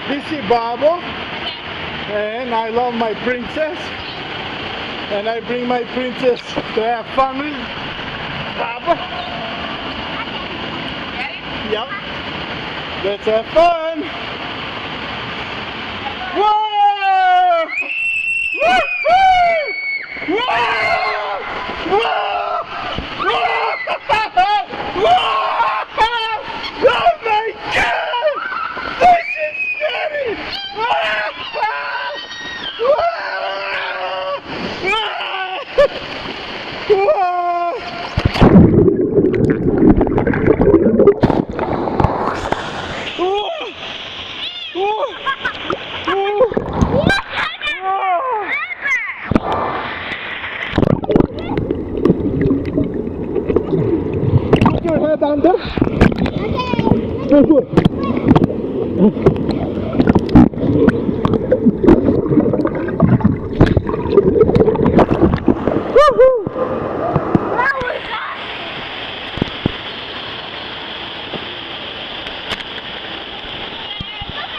This is Babo, and I love my princess, and I bring my princess to have fun with Babo. Yep. Let's have fun. Whoa! Woo-hoo! Whoa! Whoa! Whoa! Oh my God! This is scary! Put your head under. Okay. Good.